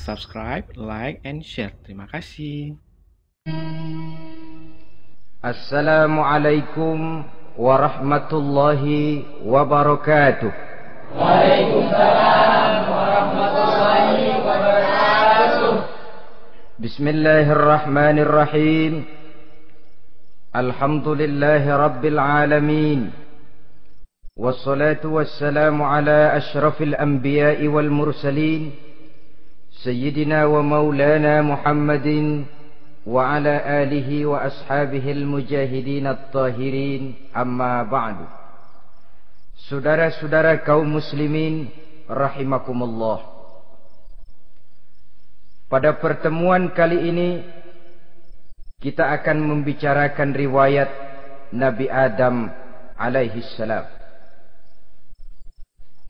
subscribe, like, and share. Terima kasih. Assalamualaikum warahmatullahi wabarakatuh. Waalaikumsalam warahmatullahi wabarakatuh. Bismillahirrahmanirrahim. Alhamdulillahi rabbil alamin. Wassalatu wassalamu ala ashrafil anbiya'i wal mursalin, Sayyidina wa maulana Muhammadin wa ala alihi wa ashabihil mujahidin at-tahirin, amma ba'du. Saudara-saudara kaum muslimin rahimakumullah. Pada pertemuan kali ini kita akan membicarakan riwayat Nabi Adam alaihi salam.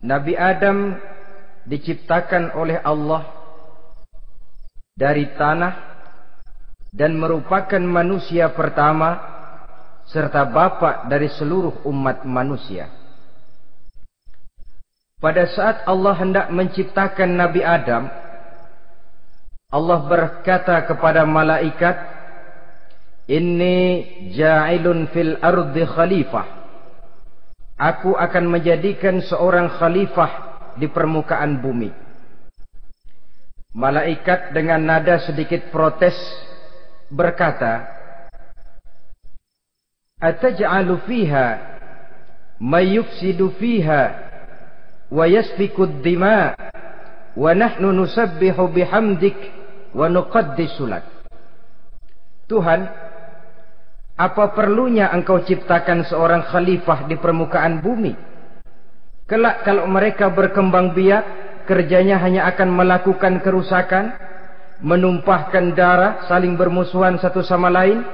Nabi Adam diciptakan oleh Allah dari tanah dan merupakan manusia pertama serta bapa dari seluruh umat manusia. Pada saat Allah hendak menciptakan Nabi Adam, Allah berkata kepada malaikat, "Inni ja'ilun fil ardi khalifah." Aku akan menjadikan seorang khalifah di permukaan bumi. Malaikat dengan nada sedikit protes berkata, "Ataj'alu fiha may yufsidu fiha wa yasfiku ad-dima wa nahnu nusabbihu bihamdik wa nuqaddisu lak." Tuhan, apa perlunya engkau ciptakan seorang khalifah di permukaan bumi? Kelak kalau mereka berkembang biak, kerjanya hanya akan melakukan kerusakan, menumpahkan darah, saling bermusuhan satu sama lain.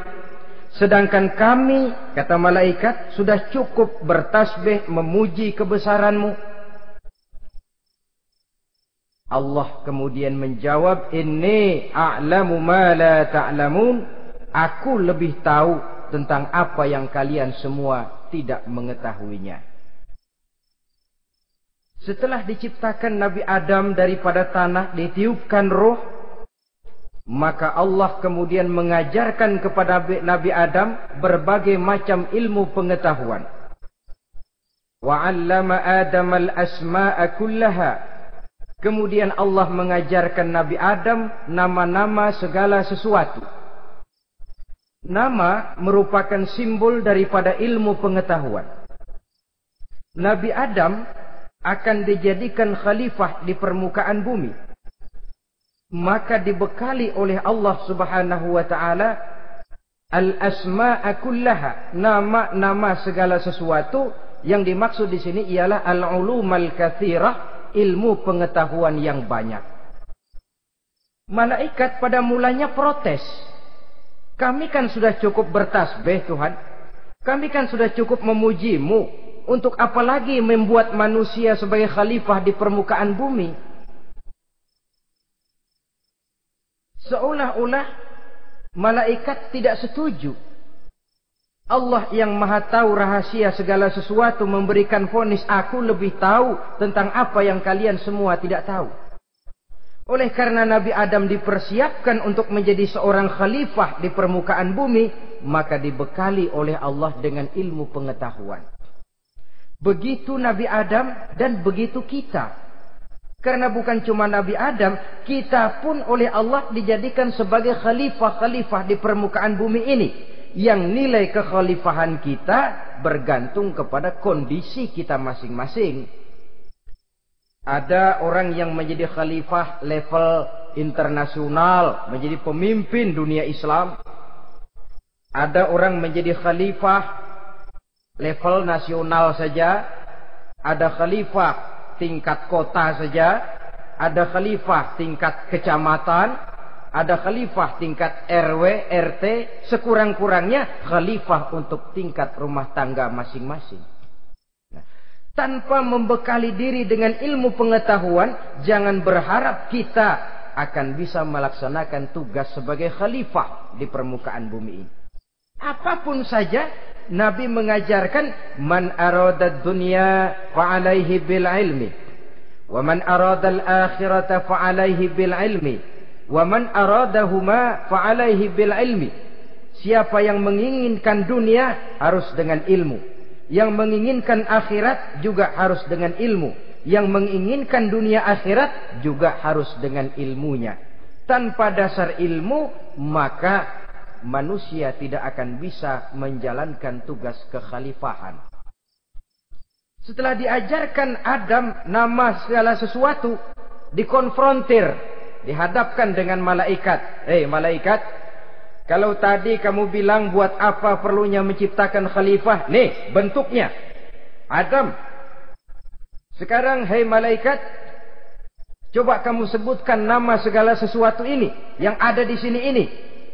Sedangkan kami, kata malaikat, sudah cukup bertasbih memuji kebesaranmu. Allah kemudian menjawab, "Inni a'lamu ma la ta'lamun." Aku lebih tahu tentang apa yang kalian semua tidak mengetahuinya. Setelah diciptakan Nabi Adam daripada tanah, ditiupkan roh, maka Allah kemudian mengajarkan kepada Nabi Adam berbagai macam ilmu pengetahuan. Wa 'allama Adam al-asma'a kullaha. Kemudian Allah mengajarkan Nabi Adam nama-nama segala sesuatu. Nama merupakan simbol daripada ilmu pengetahuan. Nabi Adam akan dijadikan khalifah di permukaan bumi, maka dibekali oleh Allah Subhanahu wa taala al-asma'a kullaha, nama-nama segala sesuatu. Yang dimaksud di sini ialah al-ulumal katsirah, ilmu pengetahuan yang banyak. Malaikat pada mulanya protes. Kami kan sudah cukup bertasbih Tuhan. Kami kan sudah cukup memujimu. Untuk apa lagi membuat manusia sebagai khalifah di permukaan bumi? Seolah-olah malaikat tidak setuju. Allah yang maha tahu rahasia segala sesuatu memberikan vonis, aku lebih tahu tentang apa yang kalian semua tidak tahu. Oleh karena Nabi Adam dipersiapkan untuk menjadi seorang khalifah di permukaan bumi, maka dibekali oleh Allah dengan ilmu pengetahuan. Begitu Nabi Adam dan begitu kita. Karena bukan cuma Nabi Adam, kita pun oleh Allah dijadikan sebagai khalifah-khalifah di permukaan bumi ini. Yang nilai kekhalifahan kita bergantung kepada kondisi kita masing-masing. Ada orang yang menjadi khalifah level internasional, menjadi pemimpin dunia Islam. Ada orang menjadi khalifah level nasional saja, ada khalifah tingkat kota saja, ada khalifah tingkat kecamatan, ada khalifah tingkat RW, RT, sekurang-kurangnya khalifah untuk tingkat rumah tangga masing-masing. Nah, tanpa membekali diri dengan ilmu pengetahuan, jangan berharap kita akan bisa melaksanakan tugas sebagai khalifah di permukaan bumi ini. Apapun saja, Nabi mengajarkan man aradad dunya fa alaihi bil ilmi Wa man aradal akhirata fa'alaihi bil ilmi. Wa man aradahuma fa'alaihi bil ilmi. Siapa yang menginginkan dunia harus dengan ilmu. Yang menginginkan akhirat juga harus dengan ilmu. Yang menginginkan dunia akhirat juga harus dengan ilmunya. Tanpa dasar ilmu, maka manusia tidak akan bisa menjalankan tugas kekhalifahan. Setelah diajarkan Adam nama segala sesuatu, dikonfrontir, dihadapkan dengan malaikat. Malaikat, kalau tadi kamu bilang buat apa perlunya menciptakan khalifah? Nih bentuknya. Adam. Sekarang malaikat, coba kamu sebutkan nama segala sesuatu ini yang ada di sini ini.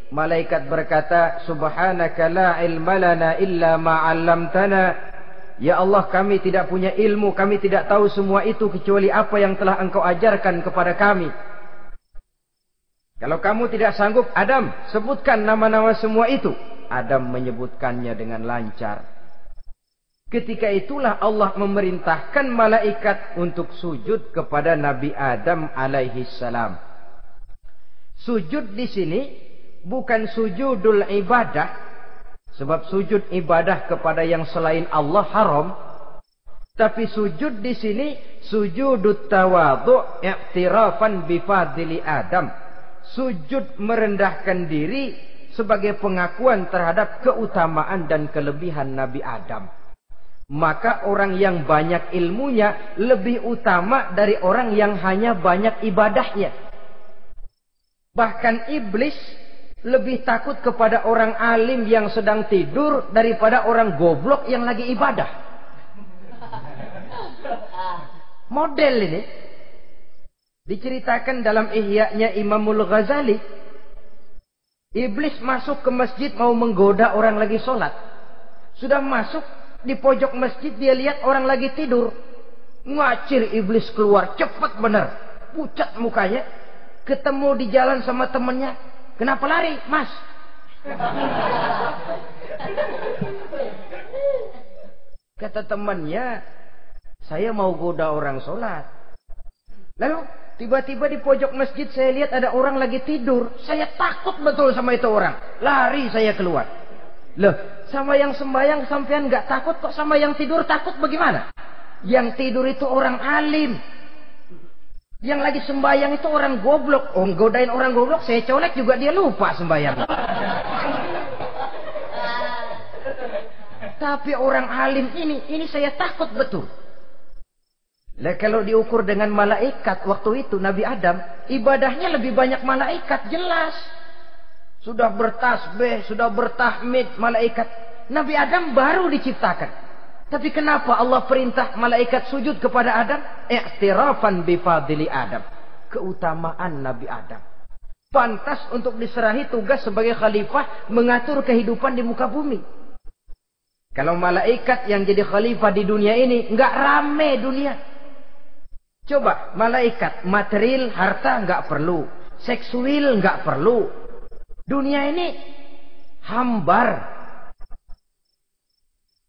Malaikat berkata, Subhanaka la ilma lana illa ma 'allamtana. Ya Allah, kami tidak punya ilmu, kami tidak tahu semua itu kecuali apa yang telah Engkau ajarkan kepada kami. Kalau kamu tidak sanggup, Adam, sebutkan nama-nama semua itu. Adam menyebutkannya dengan lancar. Ketika itulah Allah memerintahkan malaikat untuk sujud kepada Nabi Adam alaihi salam. Sujud di sini bukan sujudul ibadah, sebab sujud ibadah kepada yang selain Allah haram. Tapi sujud di sini sujudut tawadhu' i'tirafan bi fadli Adam. Sujud merendahkan diri sebagai pengakuan terhadap keutamaan dan kelebihan Nabi Adam. Maka orang yang banyak ilmunya lebih utama dari orang yang hanya banyak ibadahnya. Bahkan iblis lebih takut kepada orang alim yang sedang tidur daripada orang goblok yang lagi ibadah. Model ini diceritakan dalam Ihya-nya Imamul Ghazali. Iblis masuk ke masjid mau menggoda orang lagi sholat. Sudah masuk di pojok masjid, dia lihat orang lagi tidur. Ngacir iblis keluar, cepat benar. Pucat mukanya. Ketemu di jalan sama temennya. Kenapa lari, Mas? Kata temannya, saya mau goda orang sholat. Lalu tiba-tiba di pojok masjid saya lihat ada orang lagi tidur. Saya takut betul sama itu orang. Lari saya keluar. Loh, sama yang sembahyang sampean nggak takut, kok sama yang tidur takut bagaimana? Yang tidur itu orang alim. Yang lagi sembahyang itu orang goblok. Oh, godain orang goblok, saya colek juga dia lupa sembahyang. Tapi orang alim ini saya takut betul. Lah kalau diukur dengan malaikat waktu itu Nabi Adam, ibadahnya lebih banyak malaikat, jelas. Sudah bertasbih, sudah bertahmid malaikat. Nabi Adam baru diciptakan. Tapi kenapa Allah perintah malaikat sujud kepada Adam? I'tirafan bi fadli Adam. Keutamaan Nabi Adam. Pantas untuk diserahi tugas sebagai khalifah mengatur kehidupan di muka bumi. Kalau malaikat yang jadi khalifah di dunia ini, nggak rame dunia. Coba, malaikat, material, harta nggak perlu. Seksual nggak perlu. Dunia ini hambar.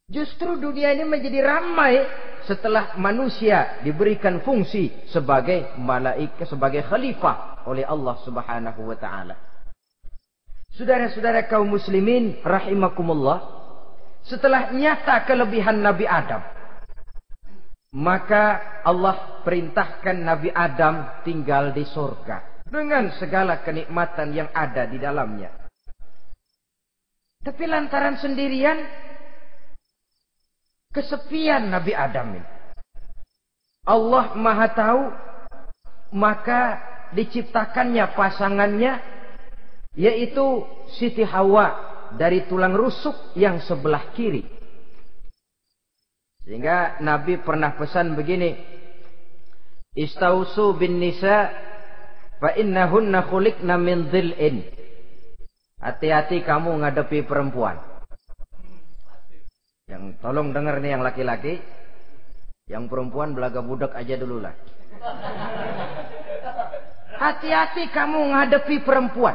Justru dunia ini menjadi ramai setelah manusia diberikan fungsi sebagai malaikat, sebagai khalifah oleh Allah Subhanahu wa taala. Saudara-saudara kaum muslimin rahimakumullah, setelah nyata kelebihan Nabi Adam, maka Allah perintahkan Nabi Adam tinggal di surga dengan segala kenikmatan yang ada di dalamnya. Tapi lantaran sendirian, kesepian Nabi Adam ini. Allah Maha tahu, maka diciptakannya pasangannya, yaitu Siti Hawa dari tulang rusuk yang sebelah kiri. Sehingga Nabi pernah pesan begini, Istausu bin nisa fa innahunna khuliqna min dhil'in. Hati-hati kamu ngadepi perempuan. Yang tolong dengar nih yang laki-laki, yang perempuan belaga budak aja dulu lah. Hati-hati kamu ngadepi perempuan.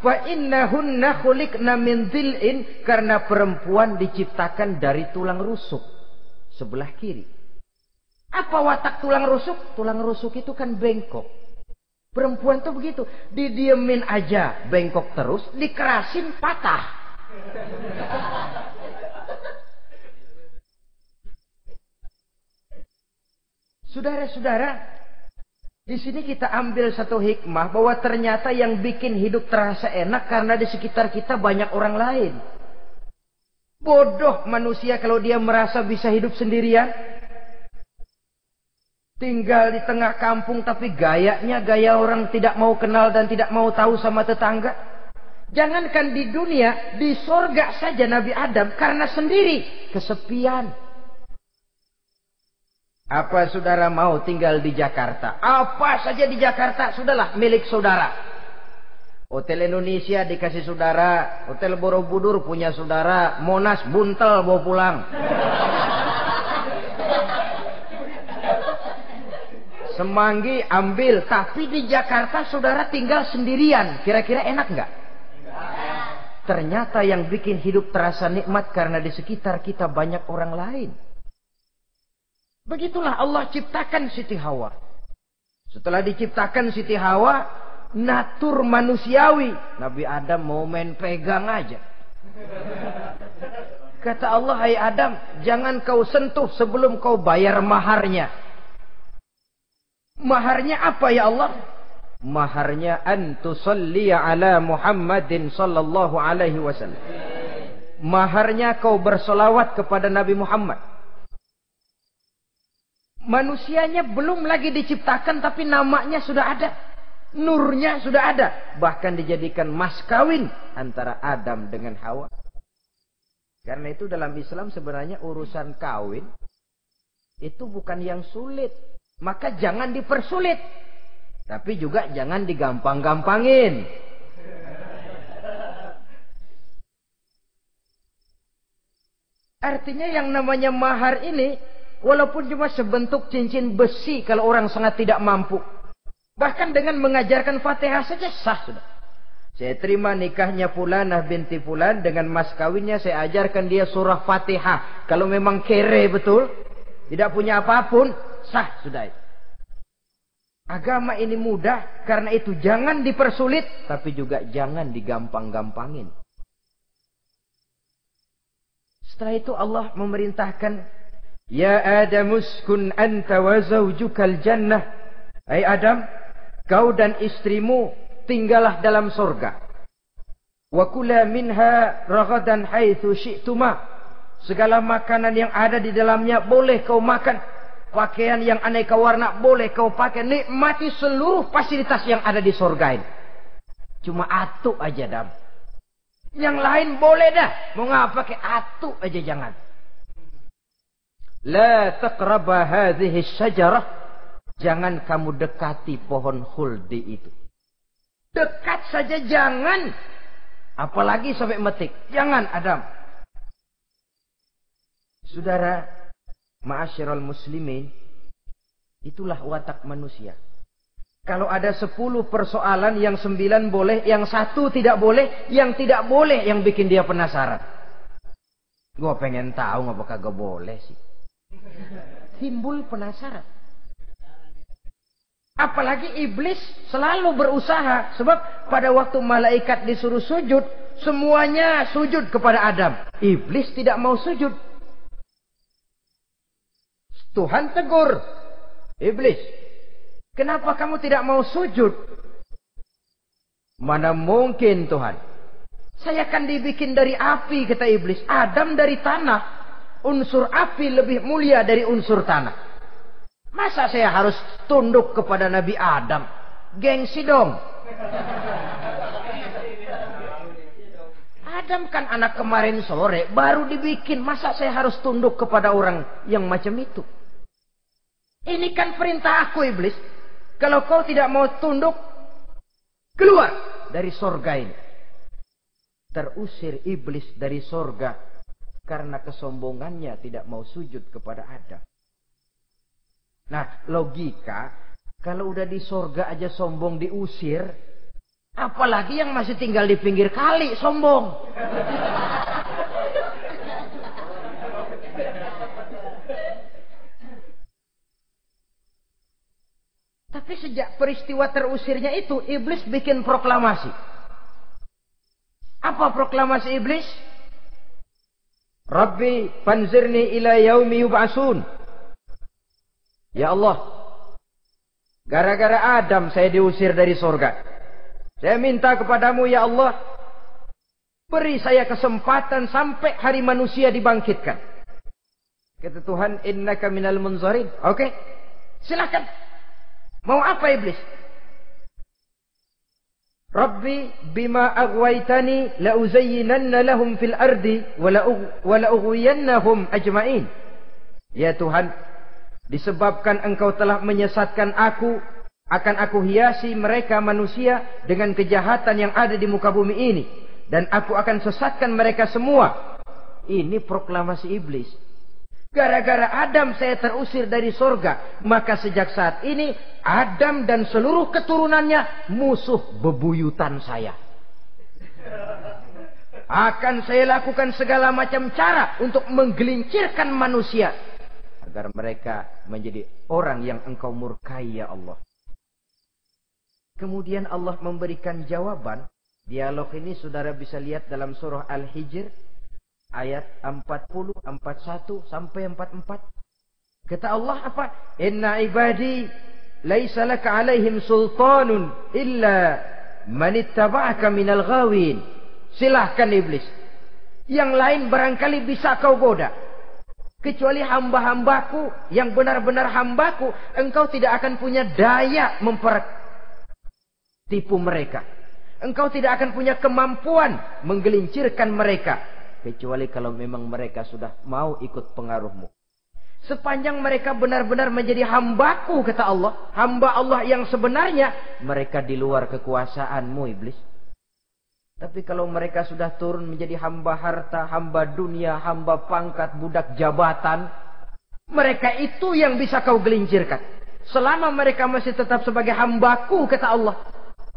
Fa innahunna khuliqna min dhil'in, karena perempuan diciptakan dari tulang rusuk sebelah kiri. Apa watak tulang rusuk? Tulang rusuk itu kan bengkok. Perempuan tuh begitu. Didiemin aja bengkok terus. Dikerasin patah. Saudara-saudara, di sini kita ambil satu hikmah bahwa ternyata yang bikin hidup terasa enak karena di sekitar kita banyak orang lain. Bodoh manusia kalau dia merasa bisa hidup sendirian. Tinggal di tengah kampung tapi gayanya gaya orang tidak mau kenal dan tidak mau tahu sama tetangga. Jangankan di dunia, di sorga saja Nabi Adam karena sendiri, kesepian. Apa saudara mau tinggal di Jakarta? Apa saja di Jakarta, sudahlah milik saudara. Hotel Indonesia dikasih saudara, Hotel Borobudur punya saudara, Monas buntel bawa pulang. Semanggi ambil, tapi di Jakarta saudara tinggal sendirian. Kira-kira enak nggak? Ternyata yang bikin hidup terasa nikmat karena di sekitar kita banyak orang lain. Begitulah Allah ciptakan Siti Hawa. Setelah diciptakan Siti Hawa, natur manusiawi. Nabi Adam mau main pegang aja. Kata Allah, hai Adam, jangan kau sentuh sebelum kau bayar maharnya. Maharnya apa ya Allah? Maharnya antusalliya ala Muhammadin sallallahu alaihi wasallam. Maharnya kau bersolawat kepada Nabi Muhammad. Manusianya belum lagi diciptakan tapi namanya sudah ada. Nurnya sudah ada. Bahkan dijadikan mas kawin antara Adam dengan Hawa. Karena itu dalam Islam sebenarnya urusan kawin itu bukan yang sulit. Maka jangan dipersulit. Tapi juga jangan digampang-gampangin. Artinya yang namanya mahar ini walaupun cuma sebentuk cincin besi kalau orang sangat tidak mampu. Bahkan dengan mengajarkan Fatihah saja sah sudah. Saya terima nikahnya Fulanah binti Fulan dengan mas kawinnya saya ajarkan dia surah Fatihah. Kalau memang kere betul, tidak punya apapun, sah sudah. Agama ini mudah, karena itu jangan dipersulit, tapi juga jangan digampang-gampangin. Setelah itu Allah memerintahkan, ya Adam uskun anta wa zawjukal jannah. Hai Adam, kau dan istrimu tinggallah dalam surga. Wa kula minha ragadan haitsu syi'tuma. Segala makanan yang ada di dalamnya boleh kau makan. Pakaian yang aneka warna boleh kau pakai. Nikmati seluruh fasilitas yang ada di surga ini. Cuma atu aja Adam. Yang lain boleh dah. Mau ngapa pakai atu aja jangan. La taqraba hadhihi syajarah. Jangan kamu dekati pohon khuldi itu. Dekat saja jangan. Apalagi sampai metik. Jangan Adam. Saudara, ma'asyiral muslimin, itulah watak manusia. Kalau ada 10 persoalan, yang 9 boleh, yang 1 tidak boleh, yang tidak boleh yang bikin dia penasaran. Gua pengen tahu ngapa kagak boleh sih. Timbul penasaran. Apalagi iblis selalu berusaha. Sebab pada waktu malaikat disuruh sujud, semuanya sujud kepada Adam. Iblis tidak mau sujud. Tuhan tegur. Iblis, kenapa kamu tidak mau sujud? Mana mungkin Tuhan. Saya kan dibikin dari api, kata iblis. Adam dari tanah. Unsur api lebih mulia dari unsur tanah. Masa saya harus tunduk kepada Nabi Adam? Gengsi dong. Adam kan anak kemarin sore, baru dibikin. Masa saya harus tunduk kepada orang yang macam itu? Ini kan perintah aku iblis. Kalau kau tidak mau tunduk, keluar dari sorga ini. Terusir iblis dari sorga karena kesombongannya tidak mau sujud kepada Adam. Nah, logika, kalau udah di sorga aja sombong diusir, apalagi yang masih tinggal di pinggir kali sombong. Tapi sejak peristiwa terusirnya itu, iblis bikin proklamasi. Apa proklamasi iblis? Rabbi fanzirni ila yaumi yub'asun. Ya Allah, gara-gara Adam saya diusir dari surga. Saya minta kepadamu ya Allah, beri saya kesempatan sampai hari manusia dibangkitkan. Kata Tuhan, innaka minal munzarin. Oke, silakan. Mau apa iblis? Rabbi bima aghwaytani la uzayyinanna lahum fil ardi wa la ughwiyannahum ajma'in. Ya Tuhan, disebabkan engkau telah menyesatkan aku, akan aku hiasi mereka manusia dengan kejahatan yang ada di muka bumi ini, dan aku akan sesatkan mereka semua. Ini proklamasi iblis. Gara-gara Adam saya terusir dari surga, maka sejak saat ini Adam dan seluruh keturunannya musuh bebuyutan saya. Akan saya lakukan segala macam cara untuk menggelincirkan manusia agar mereka menjadi orang yang engkau murkai ya Allah. Kemudian Allah memberikan jawaban. Dialog ini saudara bisa lihat dalam surah Al-Hijr ayat 40, 41 sampai 44. Kata Allah apa? Inna ibadi laisa laka alaihim sultanun illa man ittaba'aka minal ghawin. Silahkan iblis. Yang lain barangkali bisa kau goda. Kecuali hamba-hambaku yang benar-benar hambaku, engkau tidak akan punya daya mempertipu mereka. Engkau tidak akan punya kemampuan menggelincirkan mereka. Kecuali kalau memang mereka sudah mau ikut pengaruhmu. Sepanjang mereka benar-benar menjadi hambaku, kata Allah, hamba Allah yang sebenarnya, mereka di luar kekuasaanmu iblis. Tapi kalau mereka sudah turun menjadi hamba harta, hamba dunia, hamba pangkat, budak jabatan, mereka itu yang bisa kau gelincirkan. Selama mereka masih tetap sebagai hambaku, kata Allah,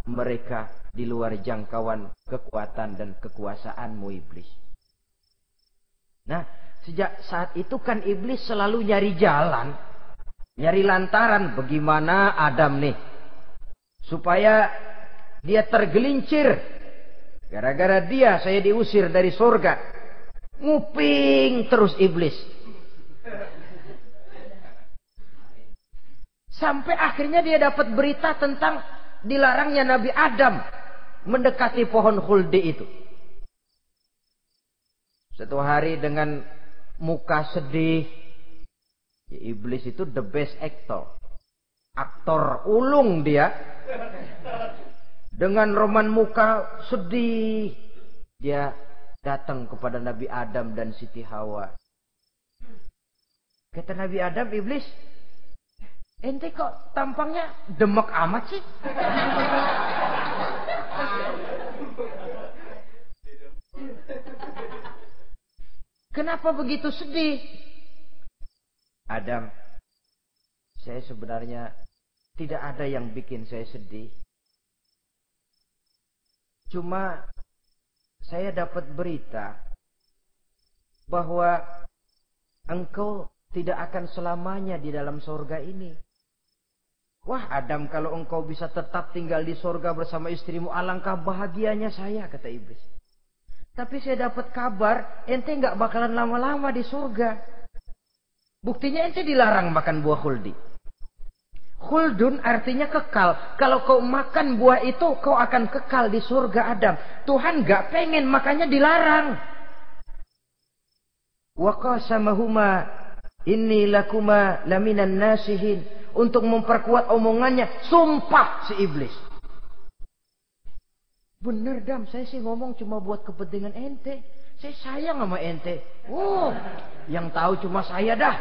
mereka di luar jangkauan kekuatan dan kekuasaanmu iblis. Nah, sejak saat itu kan iblis selalu nyari jalan, nyari lantaran bagaimana Adam nih supaya dia tergelincir. Gara-gara dia saya diusir dari surga. Nguping terus iblis. Sampai akhirnya dia dapat berita tentang dilarangnya Nabi Adam mendekati pohon khuldi itu. Satu hari dengan muka sedih, ya iblis itu the best actor. Aktor ulung dia. Dengan roman muka sedih, dia datang kepada Nabi Adam dan Siti Hawa. Kata Nabi Adam, iblis, ente kok tampangnya demek amat sih? Kenapa begitu sedih? Adam, saya sebenarnya tidak ada yang bikin saya sedih. Cuma saya dapat berita bahwa engkau tidak akan selamanya di dalam surga ini. Wah Adam, kalau engkau bisa tetap tinggal di surga bersama istrimu, alangkah bahagianya saya, kata iblis. Tapi saya dapat kabar, ente nggak bakalan lama-lama di surga. Buktinya ente dilarang makan buah khuldi. Khuldun artinya kekal. Kalau kau makan buah itu, kau akan kekal di surga Adam. Tuhan nggak pengen, makanya dilarang. Wa qasamahuma inni lakuma laminan nasihin. Untuk memperkuat omongannya, sumpah si iblis. Bener Dam, saya sih ngomong cuma buat kepentingan ente. Saya sayang sama ente. Oh, yang tahu cuma saya dah.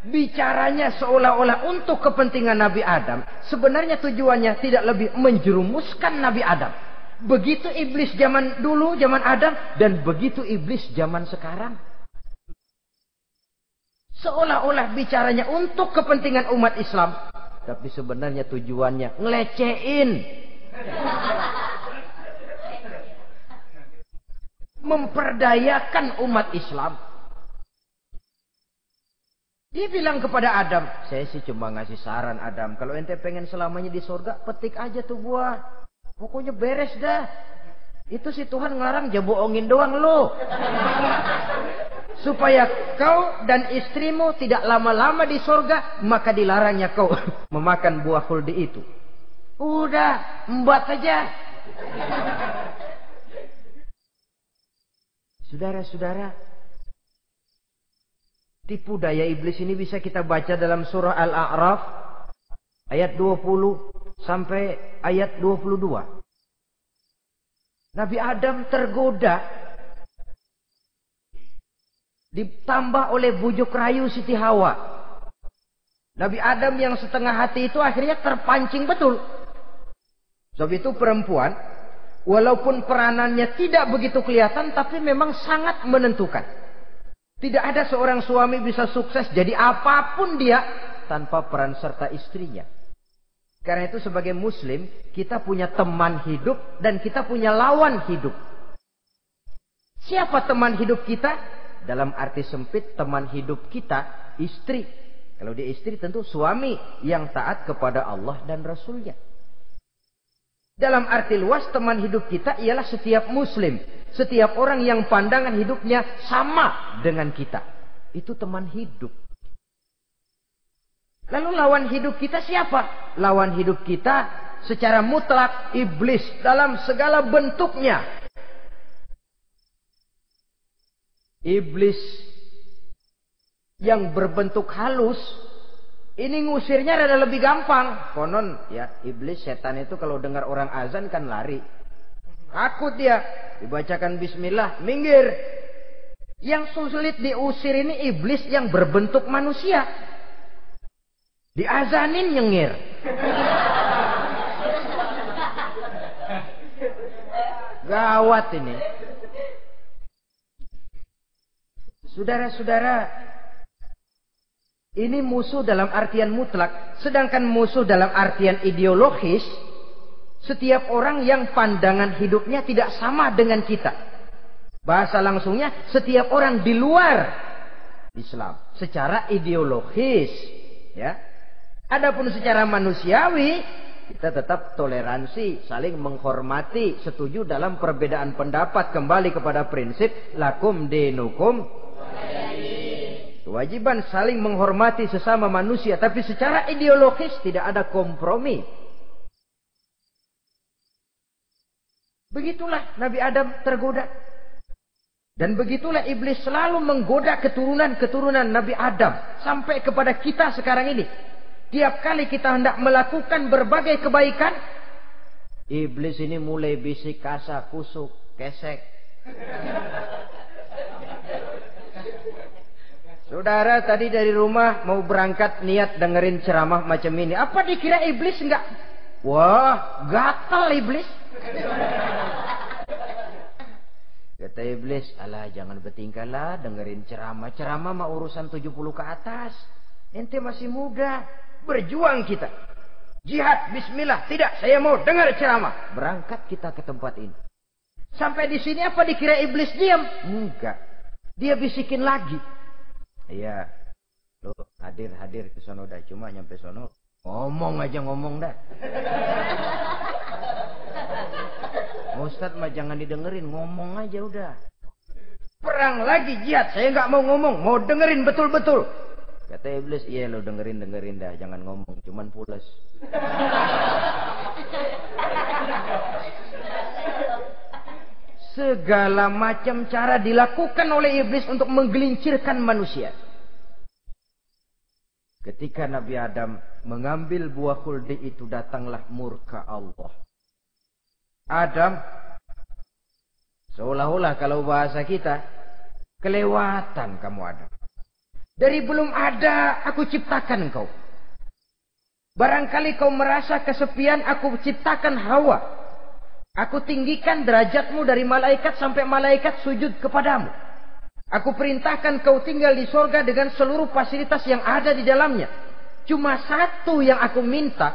Bicaranya seolah-olah untuk kepentingan Nabi Adam. Sebenarnya tujuannya tidak lebih menjerumuskan Nabi Adam. Begitu iblis zaman dulu, zaman Adam. Dan begitu iblis zaman sekarang. Seolah-olah bicaranya untuk kepentingan umat Islam. Tapi sebenarnya tujuannya ngelecehin. Memperdayakan umat Islam. Dia bilang kepada Adam, saya sih cuma ngasih saran Adam, kalau ente pengen selamanya di surga, petik aja tuh buah. Pokoknya beres dah. Itu si Tuhan ngelarang ya bohongin doang lo. Supaya kau dan istrimu tidak lama-lama di surga, maka dilarangnya kau memakan buah khuldi itu. Udah, embat aja. Saudara-saudara, tipu daya iblis ini bisa kita baca dalam surah Al-A'raf ayat 20 sampai ayat 22. Nabi Adam tergoda, ditambah oleh bujuk rayu Siti Hawa. Nabi Adam yang setengah hati itu akhirnya terpancing betul. Sebab itu perempuan, walaupun peranannya tidak begitu kelihatan, tapi memang sangat menentukan. Tidak ada seorang suami bisa sukses jadi apapun dia tanpa peran serta istrinya. Karena itu sebagai muslim, kita punya teman hidup dan kita punya lawan hidup. Siapa teman hidup kita? Dalam arti sempit, teman hidup kita istri. Kalau dia istri tentu suami yang taat kepada Allah dan Rasulnya. Dalam arti luas, teman hidup kita ialah setiap muslim. Setiap orang yang pandangan hidupnya sama dengan kita. Itu teman hidup. Lalu lawan hidup kita siapa? Lawan hidup kita secara mutlak iblis dalam segala bentuknya. Iblis yang berbentuk halus, ini ngusirnya rada lebih gampang. Konon ya, iblis setan itu kalau dengar orang azan kan lari. Takut dia. Dibacakan bismillah, minggir. Yang sulit diusir ini iblis yang berbentuk manusia. Diazanin nyengir. Gawat ini. Saudara-saudara, ini musuh dalam artian mutlak. Sedangkan musuh dalam artian ideologis, setiap orang yang pandangan hidupnya tidak sama dengan kita. Bahasa langsungnya, setiap orang di luar Islam secara ideologis, ya. Adapun secara manusiawi, kita tetap toleransi, saling menghormati, setuju dalam perbedaan pendapat, kembali kepada prinsip lakum dinukum. Kewajiban saling menghormati sesama manusia, tapi secara ideologis tidak ada kompromi. Begitulah Nabi Adam tergoda. Dan begitulah iblis selalu menggoda keturunan-keturunan Nabi Adam sampai kepada kita sekarang ini. Tiap kali kita hendak melakukan berbagai kebaikan, iblis ini mulai bisik kasar, kusuk, kesek. Saudara tadi dari rumah mau berangkat niat dengerin ceramah macam ini. Apa dikira iblis enggak? Wah, gatal iblis. Kata iblis, alah jangan bertingkah lah dengerin ceramah. Ceramah mah urusan 70 ke atas. Ente masih muda. Berjuang kita. Jihad, bismillah. Tidak, saya mau dengar ceramah. Berangkat kita ke tempat ini. Sampai di sini apa dikira iblis diam? Enggak. Dia bisikin lagi. Iya. Lo hadir ke sono dah. Cuma nyampe sono. Ngomong aja ngomong dah. Ustadz mah jangan didengerin. Ngomong aja udah. Perang lagi jihad. Saya nggak mau ngomong. Mau dengerin betul-betul. Kata iblis, iya lo dengerin dah, jangan ngomong, cuman pules. Segala macam cara dilakukan oleh iblis untuk menggelincirkan manusia. Ketika Nabi Adam mengambil buah khuldi itu, datanglah murka Allah. Adam, seolah-olah kalau bahasa kita, kelewatan kamu Adam. Dari belum ada aku ciptakan engkau. Barangkali kau merasa kesepian, aku ciptakan Hawa. Aku tinggikan derajatmu dari malaikat sampai malaikat sujud kepadamu. Aku perintahkan kau tinggal di sorga dengan seluruh fasilitas yang ada di dalamnya. Cuma satu yang aku minta,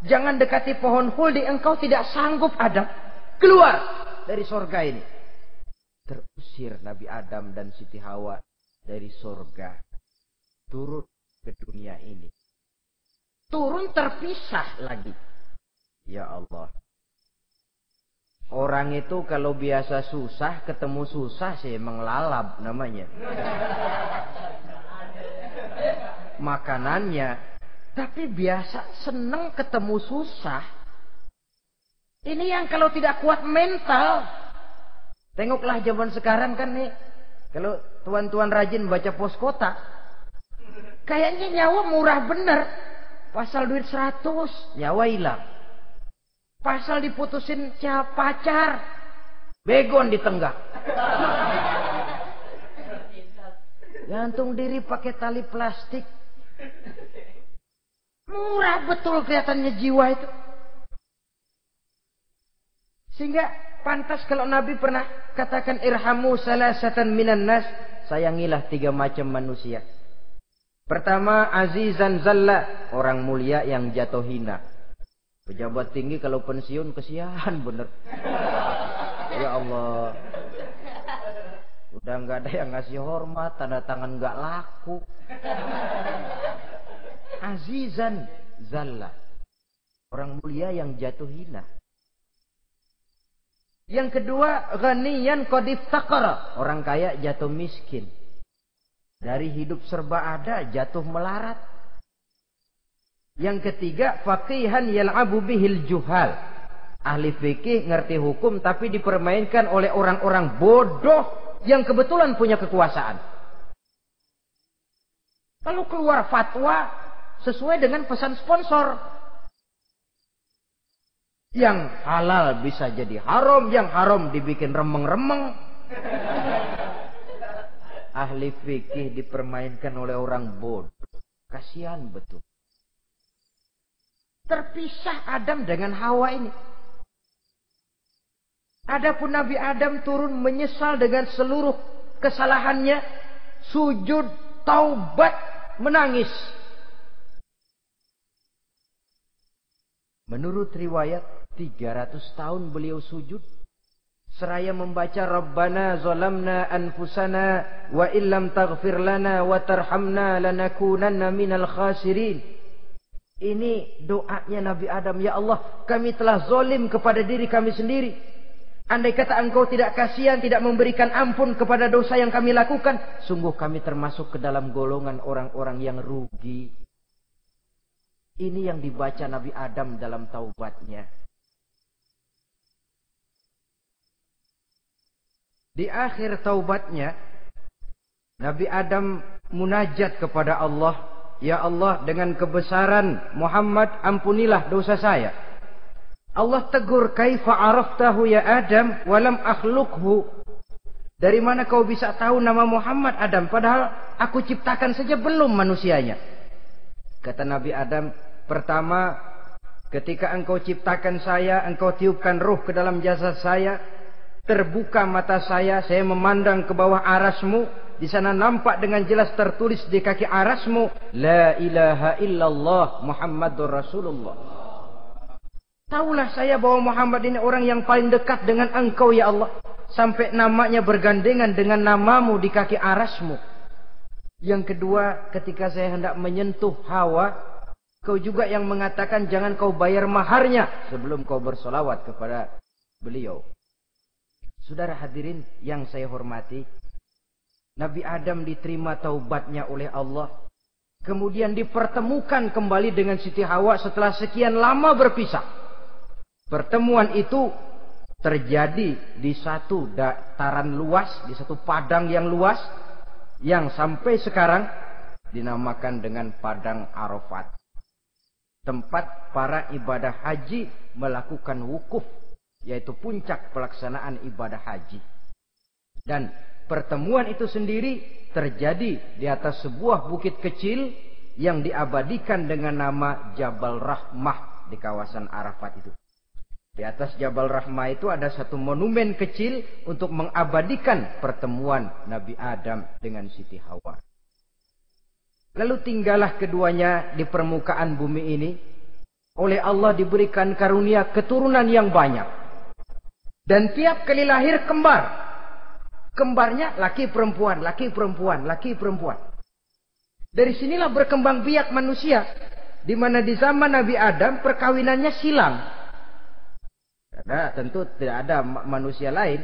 jangan dekati pohon khuldi, engkau tidak sanggup Adam. Keluar dari sorga ini. Terusir Nabi Adam dan Siti Hawa dari sorga. turun ke dunia ini. Turun terpisah lagi. Ya Allah. Orang itu kalau biasa susah, ketemu susah sih menglalap namanya. Makanannya. Tapi biasa seneng ketemu susah. Ini yang kalau tidak kuat mental. Tengoklah zaman sekarang kan nih. Kalau tuan-tuan rajin baca pos kota. Kayaknya nyawa murah bener. Pasal duit 100, nyawa hilang. Pasal diputusin pacar, begon ditenggak. Gantung diri pakai tali plastik. Murah betul kelihatannya jiwa itu. Sehingga pantas kalau Nabi pernah katakan irhamu salasatan minan nas, sayangilah 3 macam manusia. Pertama, azizan zalla, orang mulia yang jatuh hina. Pejabat tinggi kalau pensiun kesian bener. Ya Allah. Udah nggak ada yang ngasih hormat, tanda tangan nggak laku. Azizan zalla, orang mulia yang jatuh hina. Yang kedua, ghaniyan qad iftaqara, orang kaya jatuh miskin. Dari hidup serba ada, jatuh melarat. Yang ketiga, faqihan yal'abu bihil juhal. Ahli fikih ngerti hukum tapi dipermainkan oleh orang-orang bodoh yang kebetulan punya kekuasaan. Lalu keluar fatwa sesuai dengan pesan sponsor. Yang halal bisa jadi haram, yang haram dibikin remeng-remeng. Ahli fikih dipermainkan oleh orang bodoh. Kasihan betul. Terpisah Adam dengan Hawa ini. Adapun Nabi Adam turun menyesal dengan seluruh kesalahannya. Sujud, taubat, menangis. Menurut riwayat 300 tahun beliau sujud. Seraya membaca Rabbana zalamna anfusana wa illam taghfir lana wa tarhamna lanakunanna minal khasirin. Ini doanya Nabi Adam. Ya Allah, kami telah zalim kepada diri kami sendiri. Andai kata engkau tidak kasihan, tidak memberikan ampun kepada dosa yang kami lakukan, sungguh kami termasuk ke dalam golongan orang-orang yang rugi. Ini yang dibaca Nabi Adam dalam taubatnya. Di akhir taubatnya, Nabi Adam munajat kepada Allah. Ya Allah, dengan kebesaran Muhammad, ampunilah dosa saya. Allah tegur, kaifa araftahu ya Adam walam akhlukhu. Dari mana kau bisa tahu nama Muhammad Adam, padahal aku ciptakan saja belum manusianya. Kata Nabi Adam, pertama, ketika engkau ciptakan saya, engkau tiupkan ruh ke dalam jasad saya, terbuka mata saya memandang ke bawah arasmu. Di sana nampak dengan jelas tertulis di kaki arasmu, La ilaha illallah Muhammadur Rasulullah. Taulah saya bahwa Muhammad ini orang yang paling dekat dengan engkau ya Allah. Sampai namanya bergandengan dengan namamu di kaki arasmu. Yang kedua, ketika saya hendak menyentuh Hawa, kau juga yang mengatakan jangan kau bayar maharnya sebelum kau bersolawat kepada beliau. Saudara hadirin yang saya hormati, Nabi Adam diterima taubatnya oleh Allah. Kemudian dipertemukan kembali dengan Siti Hawa setelah sekian lama berpisah. Pertemuan itu terjadi di satu dataran luas, di satu padang yang luas, yang sampai sekarang dinamakan dengan Padang Arafat. Tempat para ibadah haji melakukan wukuf, yaitu puncak pelaksanaan ibadah haji. Dan pertemuan itu sendiri terjadi di atas sebuah bukit kecil yang diabadikan dengan nama Jabal Rahmah di kawasan Arafat itu. Di atas Jabal Rahmah itu ada satu monumen kecil untuk mengabadikan pertemuan Nabi Adam dengan Siti Hawa. Lalu tinggallah keduanya di permukaan bumi ini. Oleh Allah diberikan karunia keturunan yang banyak. Dan tiap kali lahir kembar. Kembarnya laki perempuan, laki perempuan, laki perempuan. Dari sinilah berkembang biak manusia. Di mana di zaman Nabi Adam perkawinannya silang. Karena tentu tidak ada manusia lain.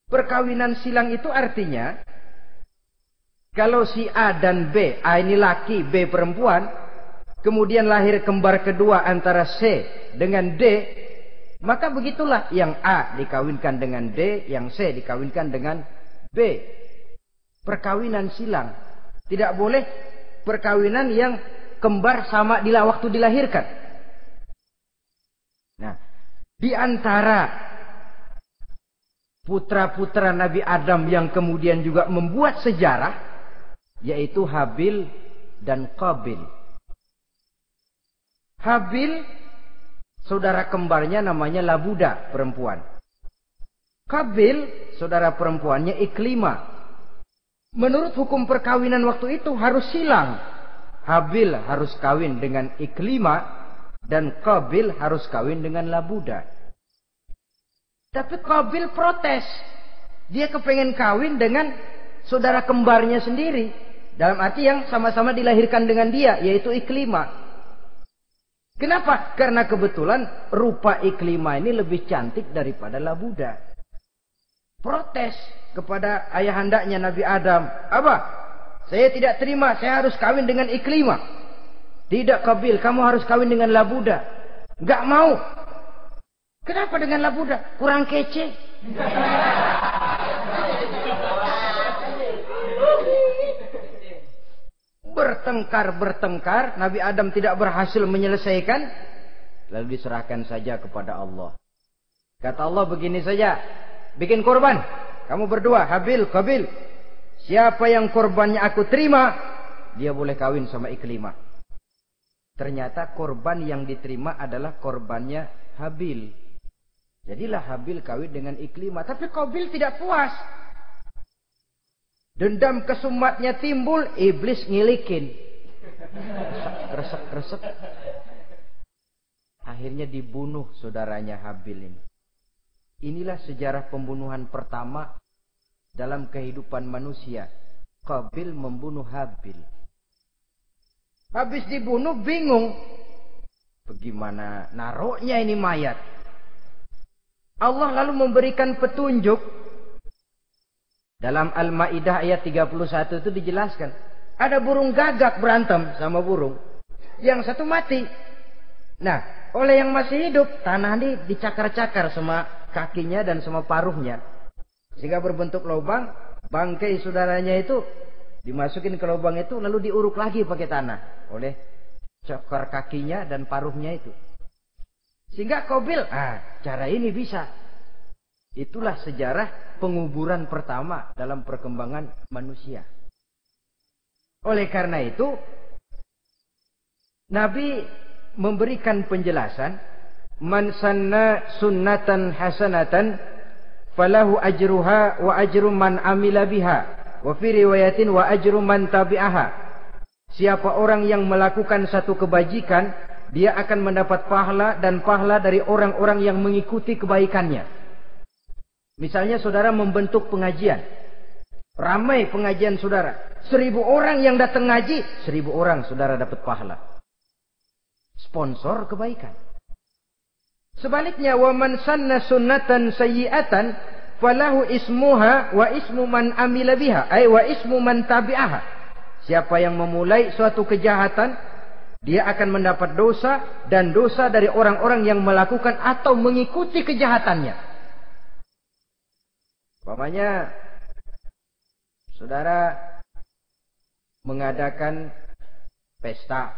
Perkawinan silang itu artinya, kalau si A dan B, A ini laki, B perempuan, kemudian lahir kembar kedua antara C dengan D, maka begitulah yang A dikawinkan dengan D, yang C dikawinkan dengan B. Perkawinan silang. Tidak boleh perkawinan yang kembar sama waktu dilahirkan. Nah, di antara putra-putra Nabi Adam yang kemudian juga membuat sejarah, yaitu Habil dan Qabil. Habil, saudara kembarnya namanya Labuda, perempuan. Qabil, saudara perempuannya Iklima. Menurut hukum perkawinan waktu itu harus silang. Habil harus kawin dengan Iklima dan Qabil harus kawin dengan Labuda. Tapi Qabil protes. Dia kepengen kawin dengan saudara kembarnya sendiri. Dalam arti yang sama-sama dilahirkan dengan dia, yaitu Iklima. Kenapa? Karena kebetulan rupa Iklima ini lebih cantik daripada Labuda. Protes kepada ayahandanya Nabi Adam. Apa? Saya tidak terima, saya harus kawin dengan Iklima. Tidak Qabil, kamu harus kawin dengan Labuda. Enggak mau. Kenapa dengan Labuda? Kurang kece. Bertengkar, Nabi Adam tidak berhasil menyelesaikan, lalu diserahkan saja kepada Allah. Kata Allah begini saja, bikin korban. Kamu berdua, Habil, Qabil. Siapa yang korbannya aku terima, dia boleh kawin sama Iklima. Ternyata korban yang diterima adalah korbannya Habil. Jadilah Habil kawin dengan Iklima. Tapi Qabil tidak puas. Dendam kesumatnya timbul, iblis ngilikin. Kresek. Akhirnya dibunuh saudaranya Habil ini. Inilah sejarah pembunuhan pertama dalam kehidupan manusia. Qabil membunuh Habil. Habis dibunuh bingung. Bagaimana naruhnya ini mayat? Allah lalu memberikan petunjuk. Dalam Al-Maidah ayat 31 itu dijelaskan. Ada burung gagak berantem sama burung. Yang satu mati. Nah, oleh yang masih hidup, tanah ini dicakar-cakar sama kakinya dan sama paruhnya. Sehingga berbentuk lubang, bangkai saudaranya itu dimasukin ke lubang itu lalu diuruk lagi pakai tanah. Oleh cakar kakinya dan paruhnya itu. Sehingga Qabil, cara ini bisa. Itulah sejarah penguburan pertama dalam perkembangan manusia. Oleh karena itu, Nabi memberikan penjelasan, man sanna sunnatan hasanatan falahu ajruha wa ajru man amila biha wa fi riwayatin wa ajru man tabi'aha. Siapa orang yang melakukan satu kebajikan, dia akan mendapat pahala dan pahala dari orang-orang yang mengikuti kebaikannya. Misalnya saudara membentuk pengajian. Ramai pengajian saudara. 1000 orang yang datang ngaji, 1000 orang saudara dapat pahala. Sponsor kebaikan. Sebaliknya, wa man sanna sunnatan sayyi'atan falahu ismuha wa ismu man amila biha, ay wa ismu man tabi'aha. Siapa yang memulai suatu kejahatan, dia akan mendapat dosa dan dosa dari orang-orang yang melakukan atau mengikuti kejahatannya. Umpamanya, saudara mengadakan pesta.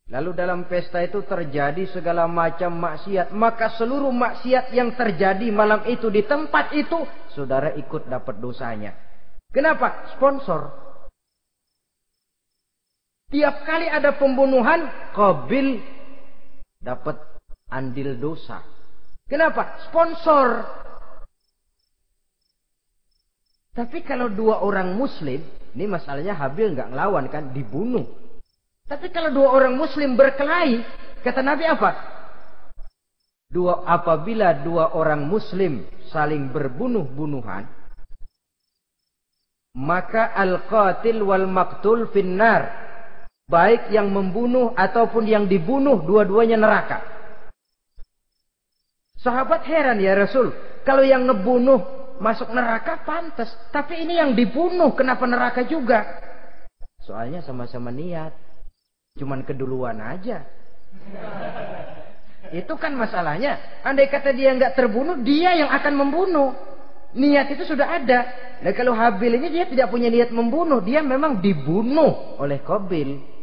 Lalu dalam pesta itu terjadi segala macam maksiat. Maka seluruh maksiat yang terjadi malam itu di tempat itu, saudara ikut dapat dosanya. Kenapa? Sponsor. Tiap kali ada pembunuhan, Qabil dapat andil dosa. Kenapa? Sponsor. Tapi kalau 2 orang muslim, ini masalahnya Habil nggak ngelawan kan, dibunuh. Tapi kalau 2 orang muslim berkelahi, kata Nabi apa? Apabila 2 orang muslim saling berbunuh-bunuhan, maka al-qatil wal maqtul finnar. Baik yang membunuh ataupun yang dibunuh, dua-duanya neraka. Sahabat heran, ya Rasul, kalau yang ngebunuh masuk neraka pantas, tapi ini yang dibunuh kenapa neraka juga? Soalnya sama-sama niat, cuman keduluan aja. Itu kan masalahnya. Andai kata dia nggak terbunuh, dia yang akan membunuh. Niat itu sudah ada. Nah kalau Habil ini dia tidak punya niat membunuh, dia memang dibunuh oleh Qabil.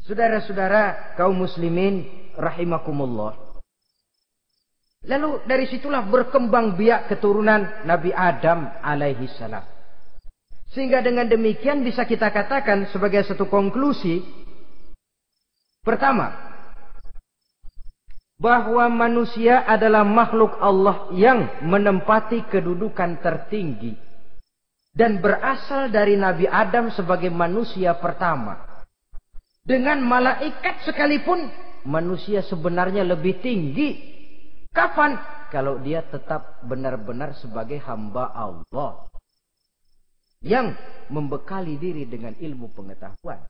Saudara-saudara kaum muslimin rahimakumullah. Lalu dari situlah berkembang biak keturunan Nabi Adam alaihi salam. Sehingga dengan demikian bisa kita katakan sebagai satu konklusi. Pertama, bahwa manusia adalah makhluk Allah yang menempati kedudukan tertinggi. Dan berasal dari Nabi Adam sebagai manusia pertama. Dengan malaikat sekalipun, manusia sebenarnya lebih tinggi. Kapan? Kalau dia tetap benar-benar sebagai hamba Allah. Yang membekali diri dengan ilmu pengetahuan.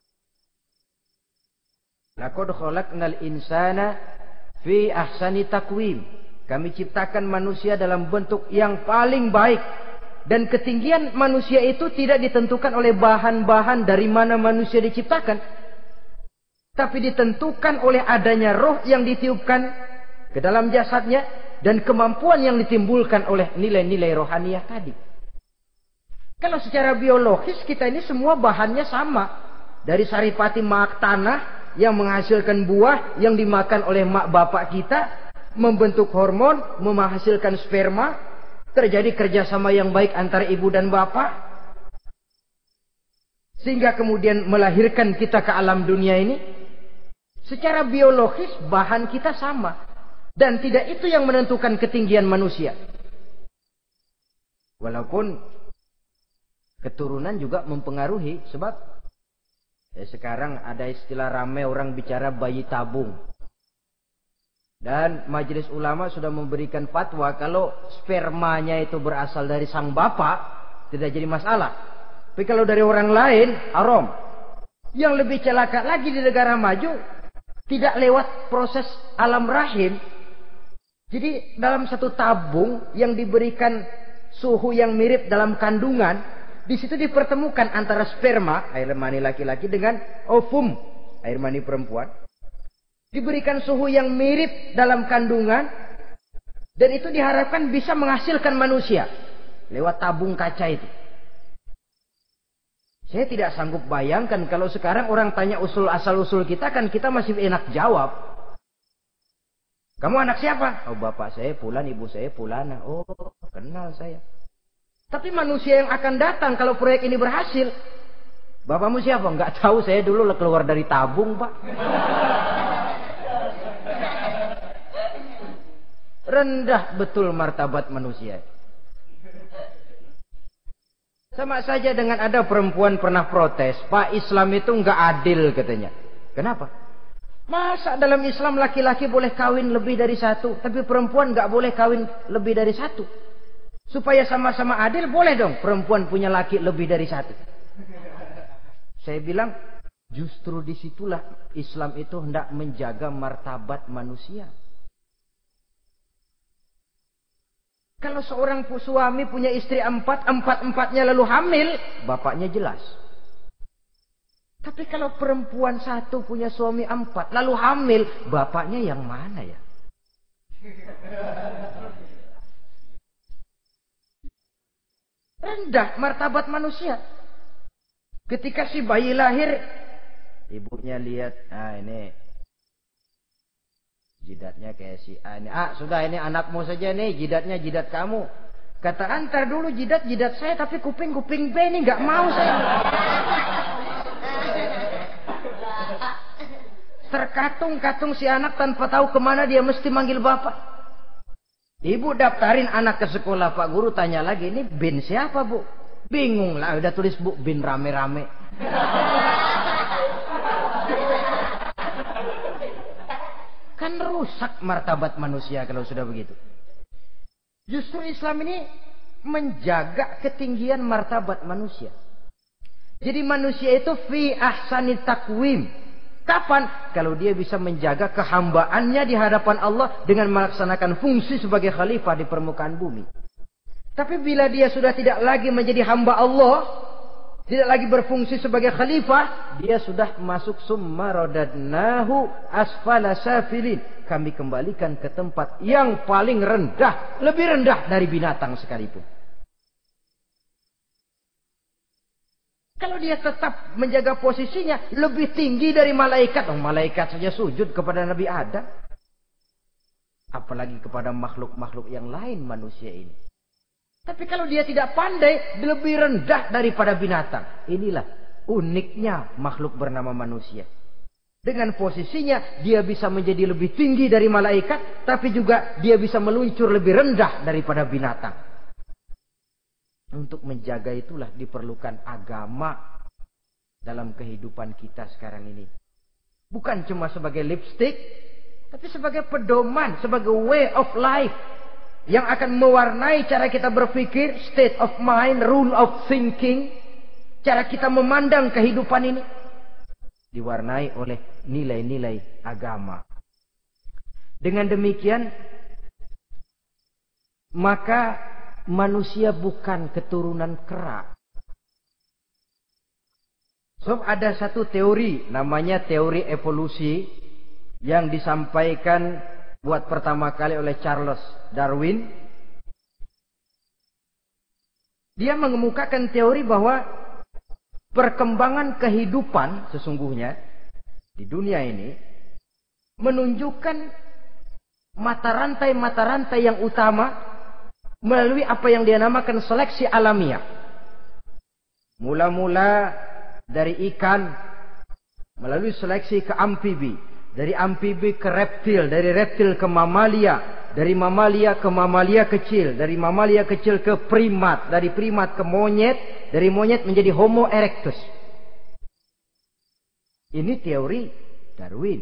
Laqad khalaqnal insana fi ahsani takwim. Kami ciptakan manusia dalam bentuk yang paling baik. Dan ketinggian manusia itu tidak ditentukan oleh bahan-bahan dari mana manusia diciptakan. Tapi ditentukan oleh adanya roh yang ditiupkan ke dalam jasadnya. Dan kemampuan yang ditimbulkan oleh nilai-nilai rohaniah tadi. Kalau secara biologis kita ini semua bahannya sama. Dari saripati mak tanah yang menghasilkan buah yang dimakan oleh mak bapak kita. Membentuk hormon, menghasilkan sperma. Terjadi kerjasama yang baik antara ibu dan bapak. Sehingga kemudian melahirkan kita ke alam dunia ini. Secara biologis bahan kita sama. Dan tidak itu yang menentukan ketinggian manusia. Walaupun keturunan juga mempengaruhi. Sebab sekarang ada istilah ramai orang bicara bayi tabung. Dan majelis ulama sudah memberikan fatwa kalau spermanya itu berasal dari sang bapak, tidak jadi masalah. Tapi kalau dari orang lain, haram. Yang lebih celaka lagi di negara maju, tidak lewat proses alam rahim. Jadi dalam satu tabung yang diberikan suhu yang mirip dalam kandungan, di situ dipertemukan antara sperma, air mani laki-laki, dengan ovum, air mani perempuan. Diberikan suhu yang mirip dalam kandungan. Dan itu diharapkan bisa menghasilkan manusia. Lewat tabung kaca itu. Saya tidak sanggup bayangkan kalau sekarang orang tanya asal-usul kita, kan kita masih enak jawab. Kamu anak siapa? Oh bapak saya Fulan, ibu saya Fulana. Oh kenal saya. Tapi manusia yang akan datang kalau proyek ini berhasil. Bapakmu siapa? Enggak tahu, saya dulu keluar dari tabung pak. Rendah betul martabat manusia. Sama saja dengan ada perempuan pernah protes, Pak, Islam itu enggak adil katanya. Kenapa? Masa dalam Islam laki-laki boleh kawin lebih dari satu, tapi perempuan enggak boleh kawin lebih dari satu. Supaya sama-sama adil, boleh dong perempuan punya laki lebih dari satu. Saya bilang, justru disitulah Islam itu hendak menjaga martabat manusia. Kalau seorang suami punya istri empat-empatnya lalu hamil, bapaknya jelas. Tapi kalau perempuan satu punya suami 4 lalu hamil, bapaknya yang mana ya? Rendah martabat manusia. Ketika si bayi lahir, ibunya lihat, ini jidatnya kayak si A ini. Sudah ini anakmu saja nih, jidatnya jidat kamu. Kata antar dulu jidat saya, tapi kuping B ini nggak mau saya. Terkatung-katung si anak tanpa tahu kemana dia mesti manggil bapak. Ibu daftarin anak ke sekolah, Pak Guru tanya lagi, ini bin siapa bu? Bingung lah, udah tulis bu bin rame-rame. Kan rusak martabat manusia kalau sudah begitu. Justru Islam ini menjaga ketinggian martabat manusia. Jadi manusia itu fi ahsani takwim. Kapan? Kalau dia bisa menjaga kehambaannya di hadapan Allah dengan melaksanakan fungsi sebagai khalifah di permukaan bumi. Tapi bila dia sudah tidak lagi menjadi hamba Allah, tidak lagi berfungsi sebagai khalifah, dia sudah masuk summa radadnahu asfala safilin. Kami kembalikan ke tempat yang paling rendah, lebih rendah dari binatang sekalipun. Kalau dia tetap menjaga posisinya lebih tinggi dari malaikat. Malaikat saja sujud kepada Nabi Adam. Apalagi kepada makhluk-makhluk yang lain manusia ini. Tapi kalau dia tidak pandai, lebih rendah daripada binatang. Inilah uniknya makhluk bernama manusia. Dengan posisinya dia bisa menjadi lebih tinggi dari malaikat. Tapi juga dia bisa meluncur lebih rendah daripada binatang. Untuk menjaga itulah diperlukan agama dalam kehidupan kita sekarang ini. Bukan cuma sebagai lipstick, tapi sebagai pedoman, sebagai way of life yang akan mewarnai cara kita berpikir, state of mind, rule of thinking, cara kita memandang kehidupan ini diwarnai oleh nilai-nilai agama. Dengan demikian, maka manusia bukan keturunan kera. So, ada satu teori namanya teori evolusi yang disampaikan buat pertama kali oleh Charles Darwin. Dia mengemukakan teori bahwa perkembangan kehidupan sesungguhnya di dunia ini menunjukkan mata rantai yang utama melalui apa yang dia namakan seleksi alamiah. Mula-mula dari ikan, melalui seleksi ke amfibi. Dari amfibi ke reptil, dari reptil ke mamalia. Dari mamalia ke mamalia kecil. Dari mamalia kecil ke primat. Dari primat ke monyet. Dari monyet menjadi Homo erectus. Ini teori Darwin.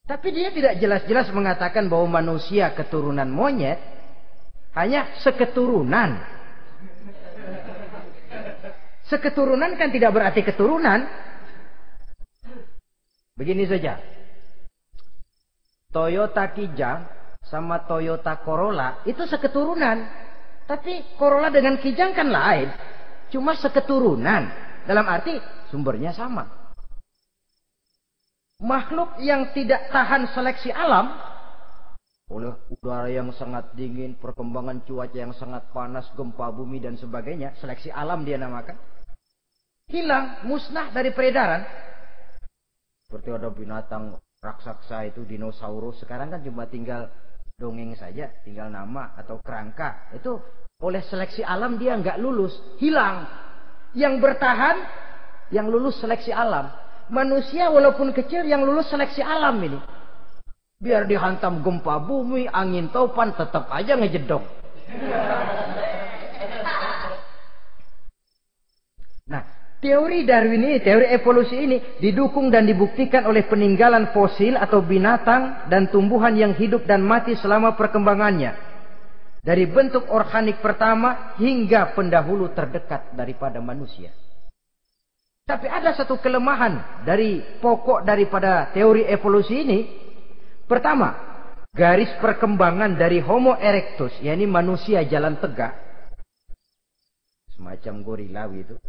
Tapi dia tidak jelas-jelas mengatakan bahwa manusia keturunan monyet. Hanya seketurunan. Seketurunan kan tidak berarti keturunan. Begini saja. Toyota Kijang sama Toyota Corolla itu seketurunan. Tapi Corolla dengan Kijang kan lain. Cuma seketurunan. Dalam arti sumbernya sama. Makhluk yang tidak tahan seleksi alam oleh udara yang sangat dingin, perkembangan cuaca yang sangat panas, gempa bumi dan sebagainya, seleksi alam dia namakan, hilang, musnah dari peredaran. Seperti ada binatang raksasa itu dinosaurus, sekarang kan cuma tinggal dongeng saja, tinggal nama atau kerangka. Itu oleh seleksi alam dia nggak lulus, hilang. Yang bertahan, yang lulus seleksi alam. Manusia walaupun kecil yang lulus seleksi alam ini. Biar dihantam gempa bumi, angin topan, tetap aja ngejedok. Nah, teori Darwin ini, teori evolusi ini didukung dan dibuktikan oleh peninggalan fosil atau binatang dan tumbuhan yang hidup dan mati selama perkembangannya. Dari bentuk organik pertama hingga pendahulu terdekat daripada manusia. Tapi ada satu kelemahan dari pokok daripada teori evolusi ini. Pertama, garis perkembangan dari Homo erectus, yakni manusia jalan tegak, semacam gorilawi itu,